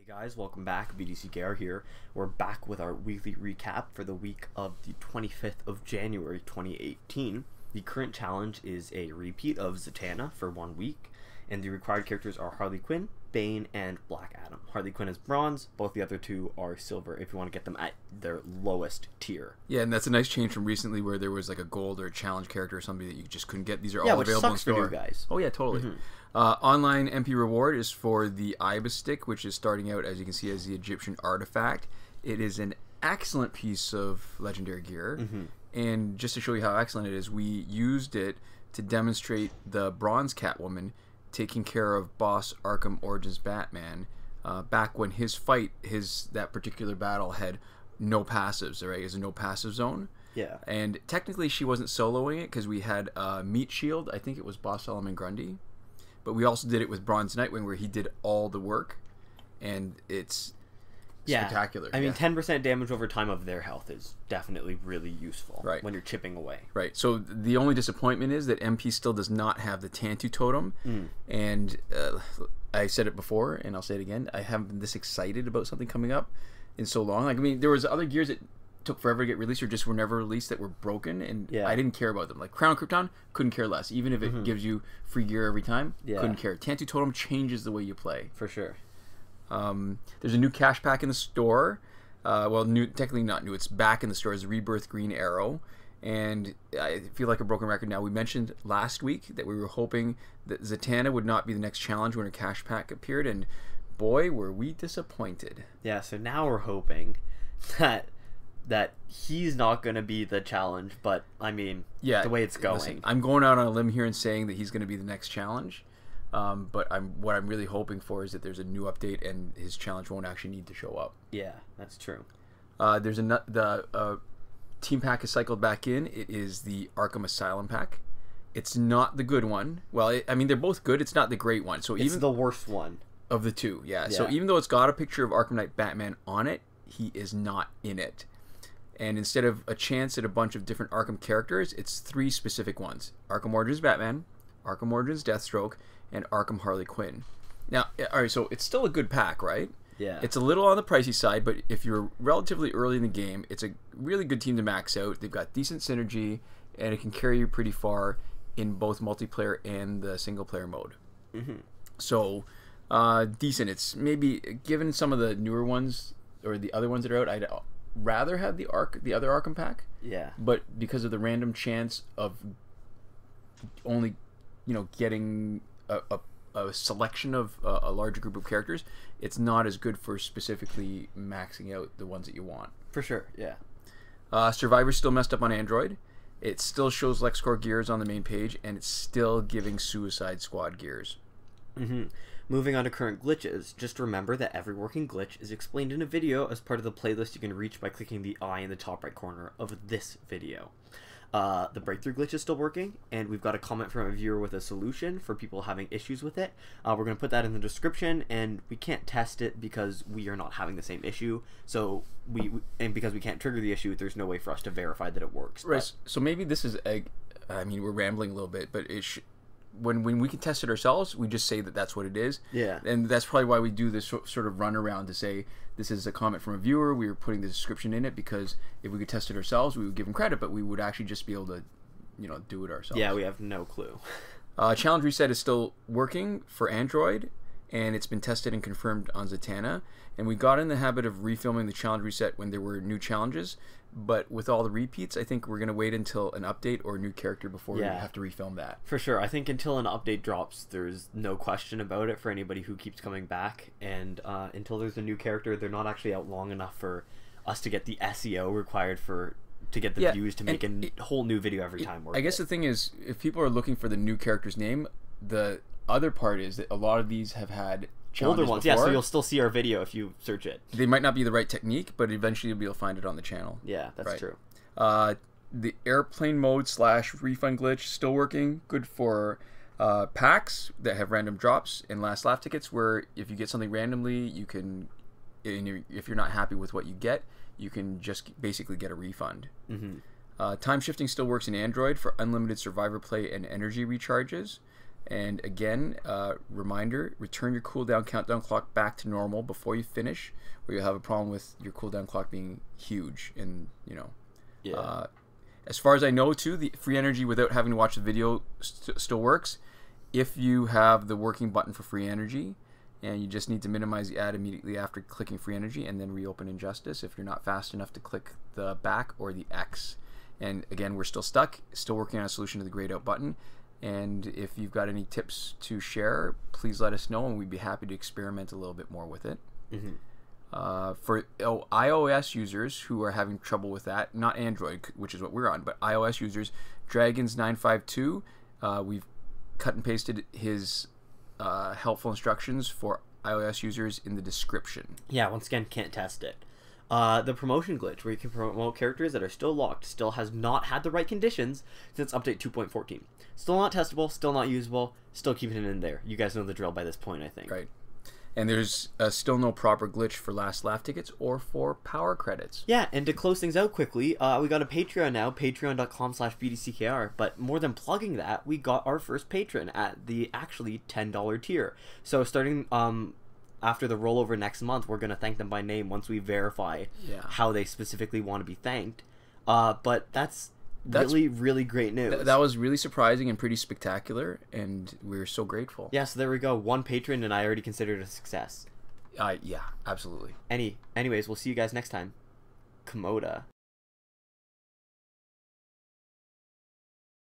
Hey guys, welcome back. BDC Gare here. We're back with our weekly recap for the week of the 25th of January 2018. The current challenge is a repeat of Zatanna for 1 week, and the required characters are Harley Quinn, Bane, and Black Adam. Harley Quinn is bronze, both the other two are silver if you want to get them at their lowest tier. Yeah, and that's a nice change from recently where there was like a gold or a challenge character or something that you just couldn't get. These are all available in store. For new guys. Oh yeah, totally. Online MP reward is for the Ibistick, which is starting out, as you can see, as the Egyptian artifact. It is an excellent piece of legendary gear, and just to show you how excellent it is, we used it to demonstrate the bronze Catwoman taking care of boss Arkham Origins Batman back when his fight, that particular battle had no passives, right? It was a no passive zone. Yeah. And technically she wasn't soloing it because we had Meat Shield. I think it was Boss Solomon Grundy. But we also did it with Bronze Nightwing where he did all the work. And it's spectacular. I mean, 10% damage over time of their health is definitely really useful when you're chipping away. Right. So the only disappointment is that MP still does not have the Tantu Totem. And I said it before, and I'll say it again. I haven't been this excited about something coming up in so long. Like, I mean, there was other gears that took forever to get released or just were never released that were broken, and I didn't care about them. Like Crown of Krypton, couldn't care less. Even if it gives you free gear every time, couldn't care. Tantu Totem changes the way you play. For sure. There's a new cash pack in the store. Well, new, technically not new. It's back in the store. It's Rebirth Green Arrow. And I feel like a broken record now. We mentioned last week that we were hoping that Zatanna would not be the next challenge when her cash pack appeared, and boy, were we disappointed. Yeah, so now we're hoping that he's not going to be the challenge, but I mean, the way it's going. Listen, I'm going out on a limb here and saying that he's going to be the next challenge. But what I'm really hoping for is that there's a new update and his challenge won't actually need to show up. Yeah, that's true. There's the team pack is cycled back in. It is the Arkham Asylum pack. It's not the good one. Well, I mean, they're both good. It's not the great one. So it's the worst one of the two. Yeah. So even though it's got a picture of Arkham Knight Batman on it, he is not in it. And instead of a chance at a bunch of different Arkham characters, it's 3 specific ones: Arkham Origins Batman, Arkham Origins Deathstroke, and Arkham Harley Quinn. Now, all right, so it's still a good pack, right? Yeah. It's a little on the pricey side, but if you're relatively early in the game, it's a really good team to max out. They've got decent synergy, and it can carry you pretty far in both multiplayer and the single-player mode. So, decent. It's maybe, given some of the newer ones, or the other ones that are out, I'd rather have the other Arkham pack. Yeah. But because of the random chance of only, getting a selection of a larger group of characters, it's not as good for specifically maxing out the ones that you want. For sure, yeah. Survivor's still messed up on Android. It still shows LexCorp gears on the main page, and it's still giving Suicide Squad gears. Moving on to current glitches, just remember that every working glitch is explained in a video as part of the playlist you can reach by clicking the eye in the top right corner of this video. The breakthrough glitch is still working, and we've got a comment from a viewer with a solution for people having issues with it. We're going to put that in the description, and we can't test it because we are not having the same issue. So and because we can't trigger the issue, there's no way for us to verify that it works. Right. So maybe this is I mean, we're rambling a little bit, but when we can test it ourselves, we just say that that's what it is. Yeah. And that's probably why we do this sort of run around to say this is a comment from a viewer. We were putting the description in it because if we could test it ourselves, we would give them credit, but we would actually just be able to, do it ourselves. Yeah, we have no clue. Challenge Reset is still working for Android, and it's been tested and confirmed on Zatanna. And we got in the habit of refilming the Challenge Reset when there were new challenges, but with all the repeats, I think we're going to wait until an update or a new character before we have to refilm that. For sure. I think until an update drops, there's no question about it for anybody who keeps coming back. And until there's a new character, they're not actually out long enough for us to get the SEO required to get the views to make a whole new video every time. I guess the thing is, if people are looking for the new character's name, the other part is that a lot of these have had older ones, before. So you'll still see our video if you search it. They might not be the right technique, but eventually you'll be able to find it on the channel. Yeah, that's true. The airplane mode / refund glitch still working. Good for packs that have random drops and last laugh tickets, where if you get something randomly, you can, if you're not happy with what you get, you can just basically get a refund. Time shifting still works in Android for unlimited survivor play and energy recharges. And again, reminder, return your cooldown countdown clock back to normal before you finish, or you'll have a problem with your cooldown clock being huge. And, you know, Yeah. As far as I know, too, the free energy without having to watch the video still works. If you have the working button for free energy, and you just need to minimize the ad immediately after clicking free energy and then reopen Injustice if you're not fast enough to click the back or the X. And again, we're still stuck, still working on a solution to the grayed out button. And if you've got any tips to share, please let us know, and we'd be happy to experiment a little bit more with it. For iOS users who are having trouble with that, not Android, which is what we're on, but iOS users, Dragons952, we've cut and pasted his helpful instructions for iOS users in the description. Yeah, once again, can't test it. The promotion glitch, where you can promote characters that are still locked, still has not had the right conditions since update 2.14. Still not testable, still not usable, still keeping it in there. You guys know the drill by this point, I think. Right. And there's still no proper glitch for last laugh tickets or for power credits. Yeah, and to close things out quickly, we got a Patreon now, patreon.com/bdckr. But more than plugging that, we got our first patron at the actually $10 tier. So starting after the rollover next month, we're going to thank them by name once we verify how they specifically want to be thanked. But that's really, really great news. That was really surprising and pretty spectacular, and we're so grateful. Yeah, so there we go. One patron, and I already considered it a success. Yeah, absolutely. Anyways, we'll see you guys next time. Komoda.